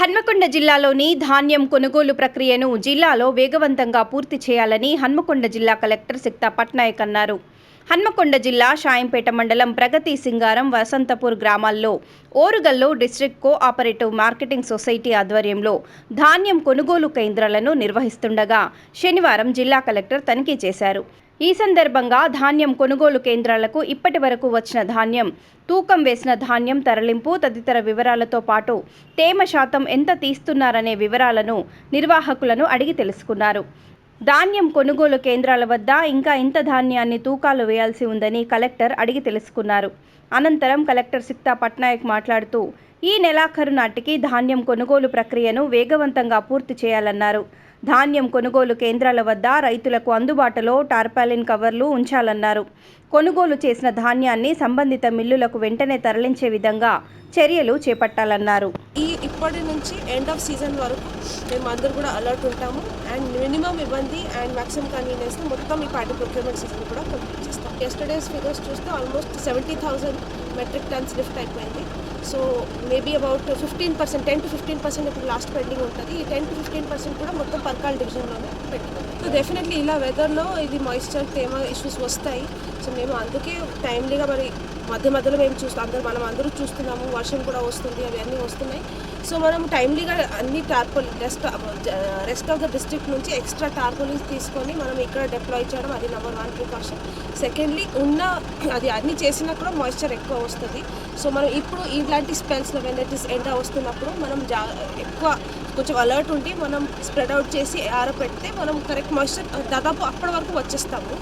హన్మకొండ జిల్లాలోని ధాన్యం కొనుగోలు ప్రక్రియను జిల్లాలో వేగవంతంగా పూర్తి చేయాలని హన్మకొండ జిల్లా కలెక్టర్ సిక్తా పట్నాయక్ అన్నారు. హన్మకొండ జిల్లా షాయంపేట మండలం ప్రగతి సింగారం వసంతపూర్ గ్రామాల్లో Orugallu district cooperative marketing society ఆధ్వర్యంలో ధాన్యం కొనుగోలు కేంద్రాలను నిర్వహిస్తుండగా శనివారం జిల్లా కలెక్టర్ తనిఖీ చేశారు. ఈ సందర్భంగా ధాన్యం కొనుగోలు కేంద్రాలకు ఇప్పటి వరకు వచ్చిన ధాన్యం, తూకం వేసిన ధాన్యం తరలింపు తదితర వివరాలతో పాటు తేమ శాతం ఎంత తీస్తున్నారనే వివరాలను నిర్వాహకులను అడిగి తెలుసుకున్నారు. ధాన్యం కొనుగోలు కేంద్రాల వద్ద ఇంకా ఇంత ధాన్యాన్ని తూకాలు వేయాల్సి ఉందని కలెక్టర్ అడిగి తెలుసుకున్నారు. అనంతరం కలెక్టర్ సిక్తా పట్నాయక్ మాట్లాడుతూ ఈ నెలాఖరు నాటికి ధాన్యం కొనుగోలు ప్రక్రియను వేగవంతంగా పూర్తి చేయాలన్నారు. ధాన్యం కొనుగోలు కేంద్రాల వద్ద రైతులకు అందుబాటులో టార్పాలిన్ కవర్లు ఉంచాలన్నారు. కొనుగోలు చేసిన ధాన్యాన్ని సంబంధిత మిల్లులకు వెంటనే తరలించే విధంగా చర్యలు చేపట్టాలన్నారు. ఇప్పటి నుంచి ఎండ్ ఆఫ్ సీజన్ వరకు మేము అందరూ కూడా అలర్ట్ ఉంటాము అండ్ మినిమం ఇబ్బంది అండ్ మ్యాక్సిమం కన్వీనియన్స్ మొత్తం ఈ పార్టీ ప్రొక్యూర్మెంట్ సీజన్ కూడా కంప్లీట్ చేస్తాం. ఎస్టర్డేస్ ఫిగర్స్ చూస్తే ఆల్మోస్ట్ 70,000 మెట్రిక్ టన్స్ లిఫ్ట్ అయిపోయింది. సో మేబీ అబౌట్ 15%, 10 to 15% ఇప్పుడు లాస్ట్ పెండింగ్ ఉంటుంది. ఈ 10 to 15% కూడా మొత్తం పర్కాల్ డివిజన్లోనే పెండింగ్ ఉంది. సో డెఫినెట్లీ ఇలా వెదర్లో ఇది మాయిశ్చర్ తేమ ఇష్యూస్ వస్తాయి. సో మేము అందుకే టైమ్లీగా మరి మధ్యలో మేము మనం అందరూ చూస్తున్నాము, వర్షం కూడా వస్తుంది, అవన్నీ వస్తున్నాయి. సో మనం టైమ్లీగా అన్ని tarpaulin rest of the district నుంచి ఎక్స్ట్రా టార్పోలిన్స్ తీసుకొని మనం ఇక్కడ డిప్లాయ్ చేయడం అది నెంబర్ 1 ప్రికాషన్. సెకండ్లీ అది అన్ని చేసినా కూడా మాయిశ్చర్ ఎక్కువ వస్తుంది. సో మనం ఇప్పుడు ఇలాంటి స్పెల్స్లో వెనైటీస్ ఎండ వస్తున్నప్పుడు మనం ఎక్కువ కొంచెం అలర్ట్ ఉండి మనం స్ప్రెడ్ అవుట్ చేసి ఆరబెడితే మనం కరెక్ట్ మాయిశ్చర్ దాదాపు అప్పటి వరకు వచ్చేస్తాము.